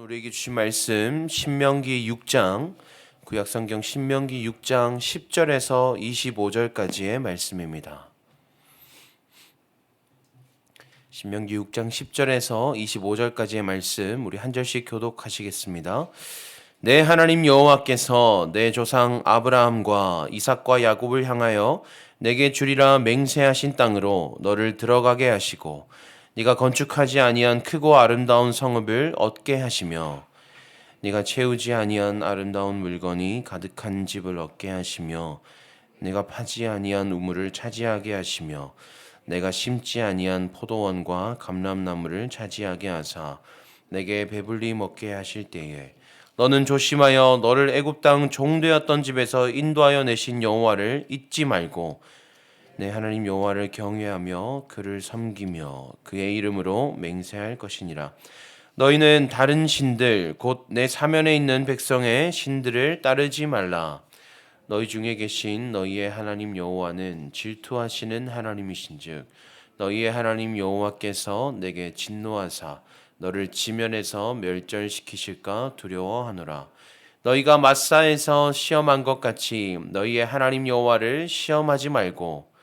우리에게 주신 말씀 신명기 6장 구약성경 신명기 6장 10절에서 25절까지의 말씀입니다. 신명기 6장 10절에서 25절까지의 말씀 우리 한 절씩 교독하시겠습니다. 내 하나님 여호와께서 내 조상 아브라함과 이삭과 야곱을 향하여 내게 주리라 맹세하신 땅으로 너를 들어가게 하시고 네가 건축하지 아니한 크고 아름다운 성읍을 얻게 하시며 네가 채우지 아니한 아름다운 물건이 가득한 집을 얻게 하시며 네가 파지 아니한 우물을 차지하게 하시며 내가 심지 아니한 포도원과 감람나무를 차지하게 하사 내게 배불리 먹게 하실 때에 너는 조심하여 너를 애굽 땅 종되었던 집에서 인도하여 내신 여호와를 잊지 말고 내 하나님 여호와를 경외하며 그를 섬기며 그의 이름으로 맹세할 것이니라. 너희는 다른 신들 곧 내 사면에 있는 백성의 신들을 따르지 말라. 너희 중에 계신 너희의 하나님 여호와는 질투하시는 하나님이신즉 너희의 하나님 여호와께서 내게 진노하사 너를 지면에서 멸절시키실까 두려워하노라. 너희가 마사에서 시험한 것 같이 너희의 하나님 여호와를 시험하지 말고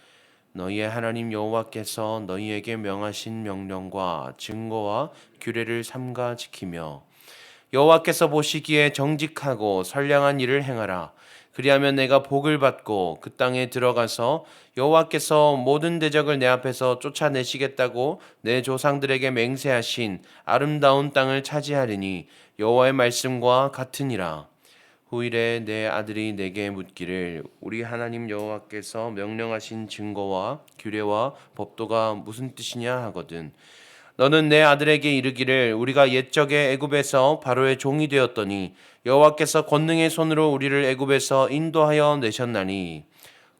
너희의 하나님 여호와께서 너희에게 명하신 명령과 증거와 규례를 삼가 지키며 여호와께서 보시기에 정직하고 선량한 일을 행하라. 그리하면 내가 복을 받고 그 땅에 들어가서 여호와께서 모든 대적을 내 앞에서 쫓아내시겠다고 내 조상들에게 맹세하신 아름다운 땅을 차지하리니 여호와의 말씀과 같으니라. 후일에 내 아들이 내게 묻기를 우리 하나님 여호와께서 명령하신 증거와 규례와 법도가 무슨 뜻이냐 하거든. 너는 내 아들에게 이르기를 우리가 옛적에 애굽에서 바로의 종이 되었더니 여호와께서 권능의 손으로 우리를 애굽에서 인도하여 내셨나니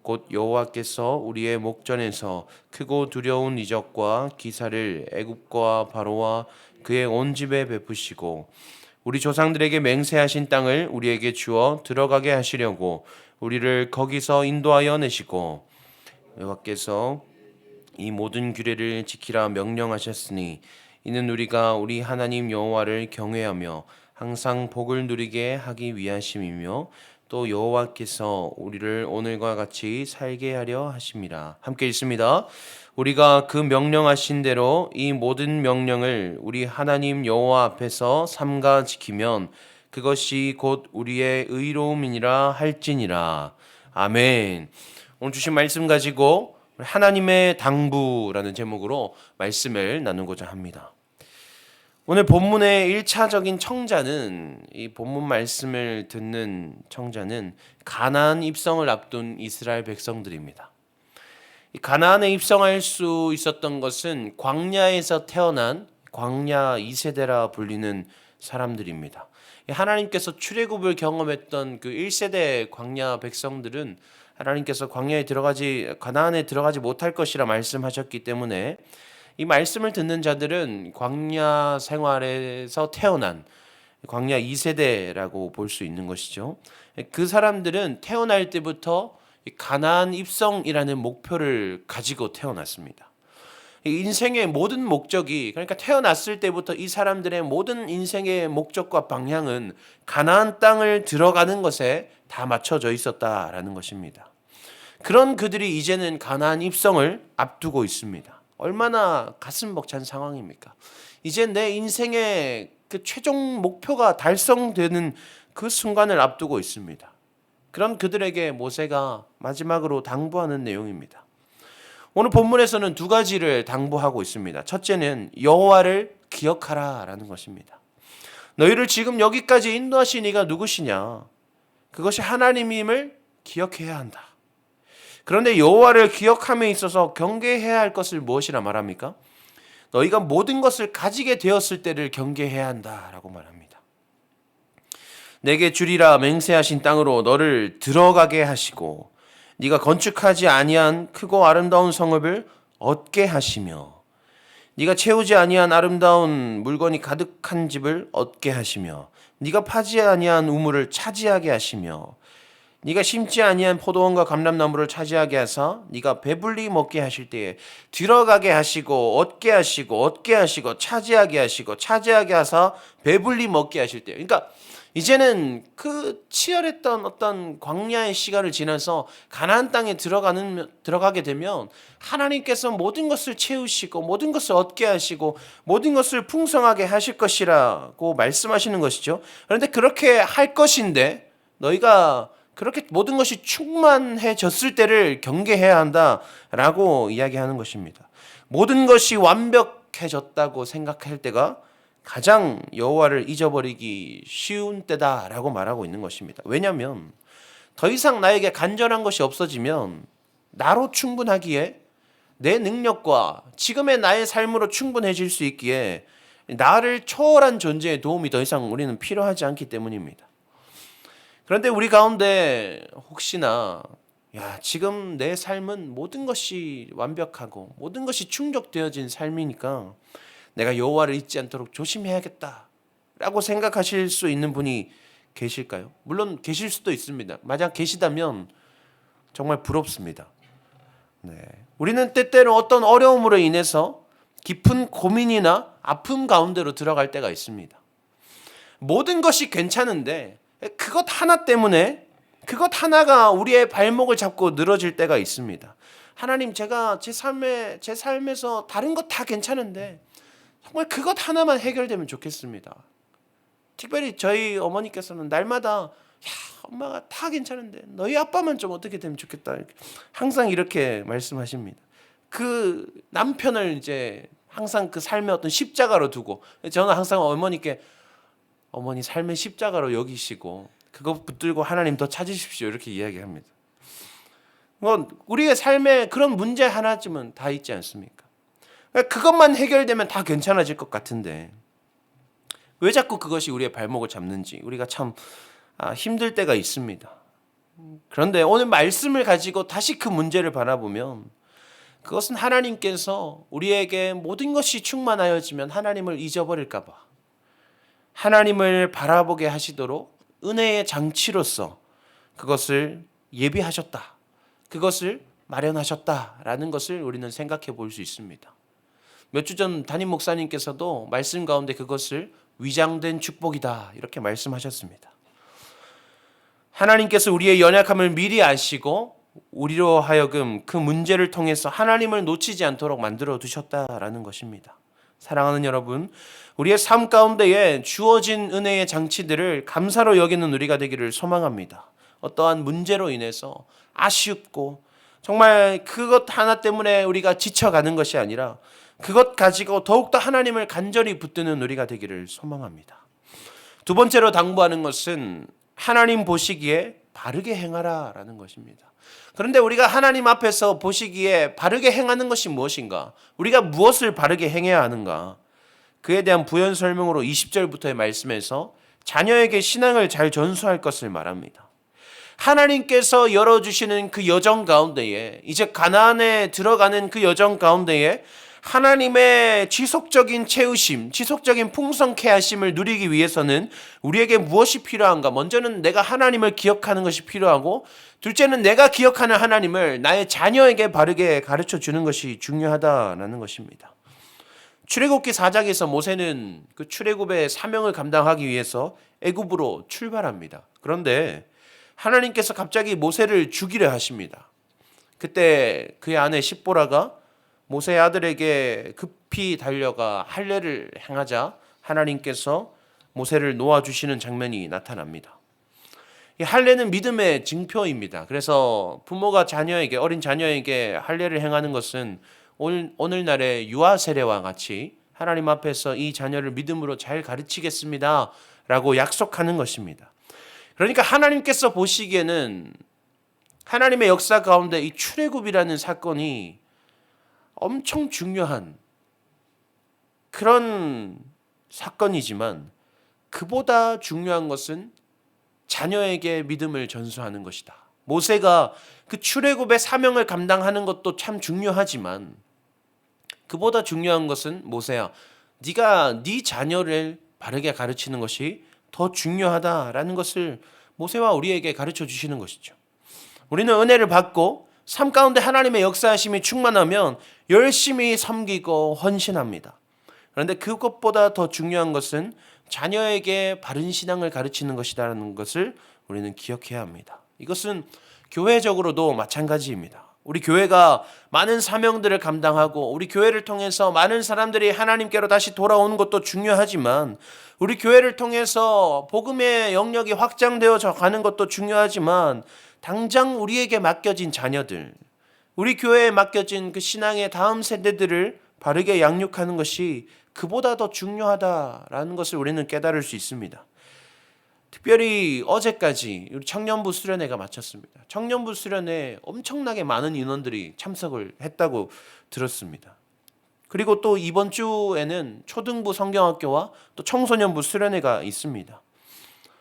곧 여호와께서 우리의 목전에서 크고 두려운 이적과 기사를 애굽과 바로와 그의 온 집에 베푸시고 우리 조상들에게 맹세하신 땅을 우리에게 주어 들어가게 하시려고 우리를 거기서 인도하여 내시고 여호와께서 이 모든 규례를 지키라 명령하셨으니 이는 우리가 우리 하나님 여호와를 경외하며 항상 복을 누리게 하기 위하심이며 또 여호와께서 우리를 오늘과 같이 살게 하려 하심이라. 함께 읽습니다. 우리가 그 명령하신 대로 이 모든 명령을 우리 하나님 여호와 앞에서 삼가 지키면 그것이 곧 우리의 의로움이니라 할지니라. 아멘. 오늘 주신 말씀 가지고 하나님의 당부라는 제목으로 말씀을 나누고자 합니다. 오늘 본문의 1차적인 청자는 이 본문 말씀을 듣는 청자는 가나안 입성을 앞둔 이스라엘 백성들입니다. 가나안에 입성할 수 있었던 것은 광야에서 태어난 광야 2세대라 불리는 사람들입니다. 하나님께서 출애굽을 경험했던 그 1세대 광야 백성들은 하나님께서 가나안에 들어가지 못할 것이라 말씀하셨기 때문에 이 말씀을 듣는 자들은 광야 생활에서 태어난 광야 2세대라고 볼 수 있는 것이죠. 그 사람들은 태어날 때부터 가나안 입성이라는 목표를 가지고 태어났습니다. 인생의 모든 목적이 그러니까 태어났을 때부터 이 사람들의 모든 인생의 목적과 방향은 가나안 땅을 들어가는 것에 다 맞춰져 있었다라는 것입니다. 그런 그들이 이제는 가나안 입성을 앞두고 있습니다. 얼마나 가슴 벅찬 상황입니까? 이제 내 인생의 그 최종 목표가 달성되는 그 순간을 앞두고 있습니다. 그런 그들에게 모세가 마지막으로 당부하는 내용입니다. 오늘 본문에서는 두 가지를 당부하고 있습니다. 첫째는 여호와를 기억하라라는 것입니다. 너희를 지금 여기까지 인도하신 이가 누구시냐? 그것이 하나님임을 기억해야 한다. 그런데 여호와를 기억함에 있어서 경계해야 할 것을 무엇이라 말합니까? 너희가 모든 것을 가지게 되었을 때를 경계해야 한다라고 말합니다. 내게 주리라 맹세하신 땅으로 너를 들어가게 하시고 네가 건축하지 아니한 크고 아름다운 성읍을 얻게 하시며 네가 채우지 아니한 아름다운 물건이 가득한 집을 얻게 하시며 네가 파지 아니한 우물을 차지하게 하시며 네가 심지 아니한 포도원과 감람나무를 차지하게 하사 네가 배불리 먹게 하실 때에 들어가게 하시고 얻게 하시고 차지하게 하사 배불리 먹게 하실 때에. 그러니까 이제는 그 치열했던 어떤 광야의 시간을 지나서 가나안 땅에 들어가게 되면 하나님께서 모든 것을 채우시고 모든 것을 얻게 하시고 모든 것을 풍성하게 하실 것이라고 말씀하시는 것이죠. 그런데 그렇게 할 것인데 너희가 그렇게 모든 것이 충만해졌을 때를 경계해야 한다라고 이야기하는 것입니다. 모든 것이 완벽해졌다고 생각할 때가 가장 여호와를 잊어버리기 쉬운 때다라고 말하고 있는 것입니다. 왜냐하면 더 이상 나에게 간절한 것이 없어지면 나로 충분하기에 내 능력과 지금의 나의 삶으로 충분해질 수 있기에 나를 초월한 존재의 도움이 더 이상 우리는 필요하지 않기 때문입니다. 그런데 우리 가운데 혹시나 지금 내 삶은 모든 것이 완벽하고 모든 것이 충족되어진 삶이니까 내가 여호와를 잊지 않도록 조심해야겠다라고 생각하실 수 있는 분이 계실까요? 물론 계실 수도 있습니다. 만약 계시다면 정말 부럽습니다. 네. 우리는 때때로 어떤 어려움으로 인해서 깊은 고민이나 아픔 가운데로 들어갈 때가 있습니다. 모든 것이 괜찮은데 그것 하나 때문에 그것 하나가 우리의 발목을 잡고 늘어질 때가 있습니다. 하나님, 제가 제 삶에서 다른 것 다 괜찮은데 정말 그것 하나만 해결되면 좋겠습니다. 특별히 저희 어머니께서는 날마다 엄마가 다 괜찮은데 너희 아빠만 좀 어떻게 되면 좋겠다. 항상 이렇게 말씀하십니다. 그 남편을 이제 항상 그 삶의 어떤 십자가로 두고 저는 항상 어머니께 어머니 삶의 십자가로 여기시고 그것 붙들고 하나님 더 찾으십시오 이렇게 이야기합니다. 우리의 삶에 그런 문제 하나쯤은 다 있지 않습니까? 그것만 해결되면 다 괜찮아질 것 같은데 왜 자꾸 그것이 우리의 발목을 잡는지 우리가 참 힘들 때가 있습니다. 그런데 오늘 말씀을 가지고 다시 그 문제를 바라보면 그것은 하나님께서 우리에게 모든 것이 충만하여지면 하나님을 잊어버릴까 봐 하나님을 바라보게 하시도록 은혜의 장치로서 그것을 예비하셨다. 그것을 마련하셨다라는 것을 우리는 생각해 볼 수 있습니다. 몇 주 전 담임 목사님께서도 말씀 가운데 그것을 위장된 축복이다 이렇게 말씀하셨습니다. 하나님께서 우리의 연약함을 미리 아시고 우리로 하여금 그 문제를 통해서 하나님을 놓치지 않도록 만들어 두셨다라는 것입니다. 사랑하는 여러분, 우리의 삶 가운데에 주어진 은혜의 장치들을 감사로 여기는 우리가 되기를 소망합니다. 어떠한 문제로 인해서 아쉽고 정말 그것 하나 때문에 우리가 지쳐가는 것이 아니라 그것 가지고 더욱더 하나님을 간절히 붙드는 우리가 되기를 소망합니다. 두 번째로 당부하는 것은 하나님 보시기에 바르게 행하라라는 것입니다. 그런데 우리가 하나님 앞에서 보시기에 바르게 행하는 것이 무엇인가? 우리가 무엇을 바르게 행해야 하는가? 그에 대한 부연 설명으로 20절부터의 말씀에서 자녀에게 신앙을 잘 전수할 것을 말합니다. 하나님께서 열어주시는 그 여정 가운데에 이제 가나안에 들어가는 그 여정 가운데에 하나님의 지속적인 채우심, 지속적인 풍성케 하심을 누리기 위해서는 우리에게 무엇이 필요한가? 먼저는 내가 하나님을 기억하는 것이 필요하고 둘째는 내가 기억하는 하나님을 나의 자녀에게 바르게 가르쳐 주는 것이 중요하다라는 것입니다. 출애굽기 4장에서 모세는 그 출애굽의 사명을 감당하기 위해서 애굽으로 출발합니다. 그런데 하나님께서 갑자기 모세를 죽이려 하십니다. 그때 그의 아내 십보라가 모세의 아들에게 급히 달려가 할례를 행하자 하나님께서 모세를 놓아주시는 장면이 나타납니다. 이 할례는 믿음의 증표입니다. 그래서 부모가 어린 자녀에게 할례를 행하는 것은 오늘날의 유아 세례와 같이 하나님 앞에서 이 자녀를 믿음으로 잘 가르치겠습니다 라고 약속하는 것입니다. 그러니까 하나님께서 보시기에는 하나님의 역사 가운데 이 출애굽이라는 사건이 엄청 중요한 그런 사건이지만 그보다 중요한 것은 자녀에게 믿음을 전수하는 것이다. 모세가 그 출애굽의 사명을 감당하는 것도 참 중요하지만 그보다 중요한 것은 모세야, 네가 네 자녀를 바르게 가르치는 것이 더 중요하다라는 것을 모세와 우리에게 가르쳐 주시는 것이죠. 우리는 은혜를 받고 삶 가운데 하나님의 역사하심이 충만하면 열심히 섬기고 헌신합니다. 그런데 그것보다 더 중요한 것은 자녀에게 바른 신앙을 가르치는 것이라는 것을 우리는 기억해야 합니다. 이것은 교회적으로도 마찬가지입니다. 우리 교회가 많은 사명들을 감당하고 우리 교회를 통해서 많은 사람들이 하나님께로 다시 돌아오는 것도 중요하지만 우리 교회를 통해서 복음의 영역이 확장되어 가는 것도 중요하지만 당장 우리에게 맡겨진 자녀들, 우리 교회에 맡겨진 그 신앙의 다음 세대들을 바르게 양육하는 것이 그보다 더 중요하다라는 것을 우리는 깨달을 수 있습니다. 특별히 어제까지 우리 청년부 수련회가 마쳤습니다. 청년부 수련회에 엄청나게 많은 인원들이 참석을 했다고 들었습니다. 그리고 또 이번 주에는 초등부 성경학교와 또 청소년부 수련회가 있습니다.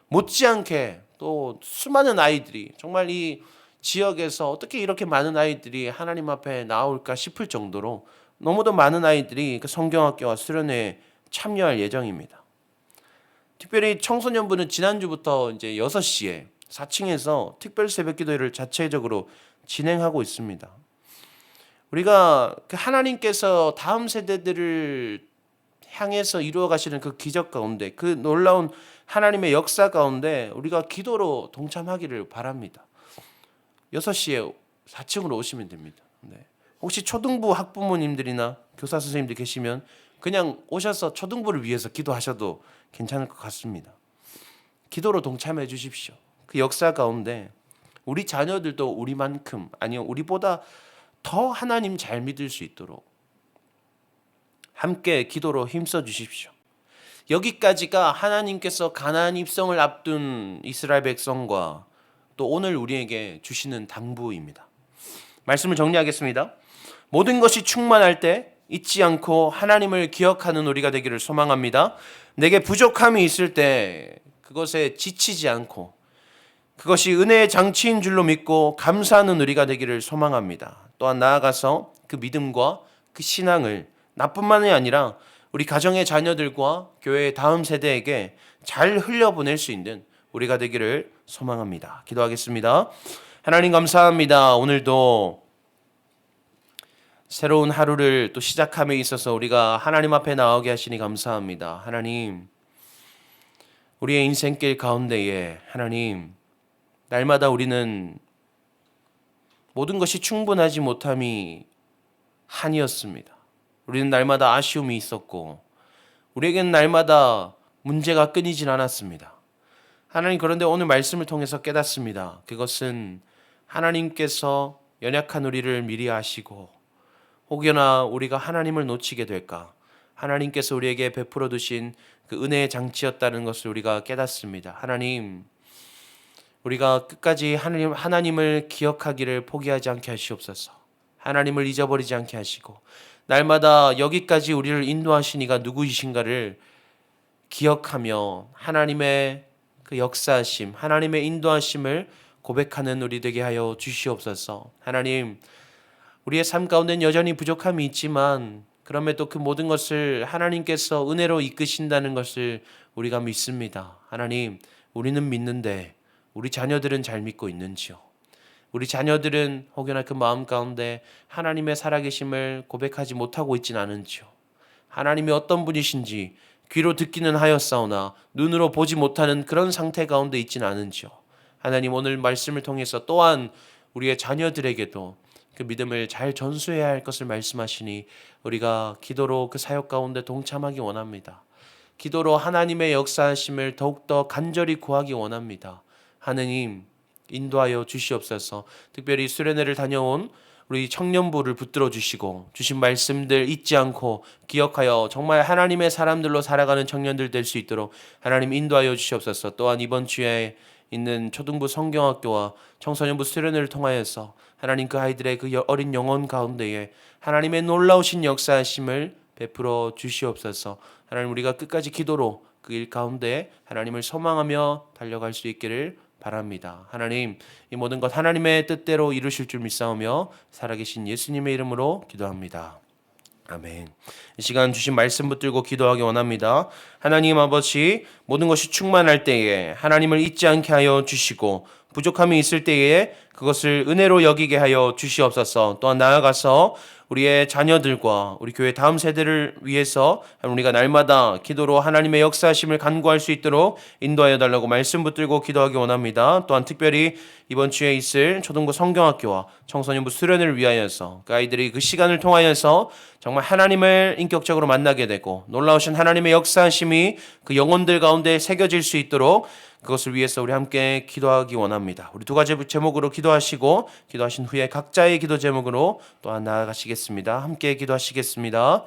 못지않게 또 수많은 아이들이 정말 이 지역에서 어떻게 이렇게 많은 아이들이 하나님 앞에 나올까 싶을 정도로 너무도 많은 아이들이 그 성경학교와 수련회에 참여할 예정입니다. 특별히 청소년부는 지난주부터 이제 6시에 4층에서 특별 새벽 기도회를 자체적으로 진행하고 있습니다. 우리가 그 하나님께서 다음 세대들을 향해서 이루어 가시는 그 기적 가운데, 그 놀라운 하나님의 역사 가운데 우리가 기도로 동참하기를 바랍니다. 6시에 4층으로 오시면 됩니다. 네. 혹시 초등부 학부모님들이나 교사 선생님들 계시면 그냥 오셔서 초등부를 위해서 기도하셔도 괜찮을 것 같습니다. 기도로 동참해 주십시오. 그 역사 가운데 우리 자녀들도 우리만큼, 아니요 우리보다 더 하나님 잘 믿을 수 있도록 함께 기도로 힘써 주십시오. 여기까지가 하나님께서 가나안 입성을 앞둔 이스라엘 백성과 또 오늘 우리에게 주시는 당부입니다. 말씀을 정리하겠습니다. 모든 것이 충만할 때 잊지 않고 하나님을 기억하는 우리가 되기를 소망합니다. 내게 부족함이 있을 때 그것에 지치지 않고 그것이 은혜의 장치인 줄로 믿고 감사하는 우리가 되기를 소망합니다. 또한 나아가서 그 믿음과 그 신앙을 나뿐만이 아니라 우리 가정의 자녀들과 교회의 다음 세대에게 잘 흘려보낼 수 있는 우리가 되기를 소망합니다. 기도하겠습니다. 하나님 감사합니다. 오늘도 새로운 하루를 또 시작함에 있어서 우리가 하나님 앞에 나오게 하시니 감사합니다. 하나님, 우리의 인생길 가운데에 하나님, 날마다 우리는 모든 것이 충분하지 못함이 한이었습니다. 우리는 날마다 아쉬움이 있었고 우리에게는 날마다 문제가 끊이진 않았습니다. 하나님, 그런데 오늘 말씀을 통해서 깨닫습니다. 그것은 하나님께서 연약한 우리를 미리 아시고 혹여나 우리가 하나님을 놓치게 될까, 하나님께서 우리에게 베풀어 두신 그 은혜의 장치였다는 것을 우리가 깨닫습니다. 하나님, 우리가 끝까지 하나님을 기억하기를 포기하지 않게 하시옵소서. 하나님을 잊어버리지 않게 하시고 날마다 여기까지 우리를 인도하시니가 누구이신가를 기억하며 하나님의 그 역사하심, 하나님의 인도하심을 고백하는 우리 되게 하여 주시옵소서. 하나님, 우리의 삶 가운데는 여전히 부족함이 있지만 그럼에도 그 모든 것을 하나님께서 은혜로 이끄신다는 것을 우리가 믿습니다. 하나님, 우리는 믿는데 우리 자녀들은 잘 믿고 있는지요? 우리 자녀들은 혹여나 그 마음 가운데 하나님의 살아계심을 고백하지 못하고 있진 않은지요? 하나님이 어떤 분이신지 귀로 듣기는 하였사오나 눈으로 보지 못하는 그런 상태 가운데 있진 않은지요? 하나님, 오늘 말씀을 통해서 또한 우리의 자녀들에게도 그 믿음을 잘 전수해야 할 것을 말씀하시니 우리가 기도로 그 사역 가운데 동참하기 원합니다. 기도로 하나님의 역사하심을 더욱더 간절히 구하기 원합니다. 하느님, 인도하여 주시옵소서. 특별히 수련회를 다녀온 우리 청년부를 붙들어 주시고 주신 말씀들 잊지 않고 기억하여 정말 하나님의 사람들로 살아가는 청년들 될 수 있도록 하나님 인도하여 주시옵소서. 또한 이번 주에 있는 초등부 성경학교와 청소년부 수련회를 통하여서 하나님 그 아이들의 그 어린 영혼 가운데에 하나님의 놀라우신 역사하심을 베풀어 주시옵소서. 하나님, 우리가 끝까지 기도로 그 일 가운데 하나님을 소망하며 달려갈 수 있기를 바랍니다. 하나님, 이 모든 것 하나님의 뜻대로 이루실 줄 믿사오며 살아계신 예수님의 이름으로 기도합니다. 아멘. 이 시간 주신 말씀 붙들고 기도하기 원합니다. 하나님 아버지, 모든 것이 충만할 때에 하나님을 잊지 않게 하여 주시고 부족함이 있을 때에 그것을 은혜로 여기게 하여 주시옵소서. 또한 나아가서 우리의 자녀들과 우리 교회 다음 세대를 위해서 우리가 날마다 기도로 하나님의 역사하심을 간구할 수 있도록 인도하여 달라고 말씀 붙들고 기도하기 원합니다. 또한 특별히 이번 주에 있을 초등부 성경학교와 청소년부 수련을 위하여서 그 아이들이 그 시간을 통하여서 정말 하나님을 인격적으로 만나게 되고 놀라우신 하나님의 역사하심이 그 영혼들 가운데 새겨질 수 있도록 그것을 위해서 우리 함께 기도하기 원합니다. 우리 두 가지 제목으로 기도하시고 기도하신 후에 각자의 기도 제목으로 또한 나아가시겠습니다. 함께 기도하시겠습니다.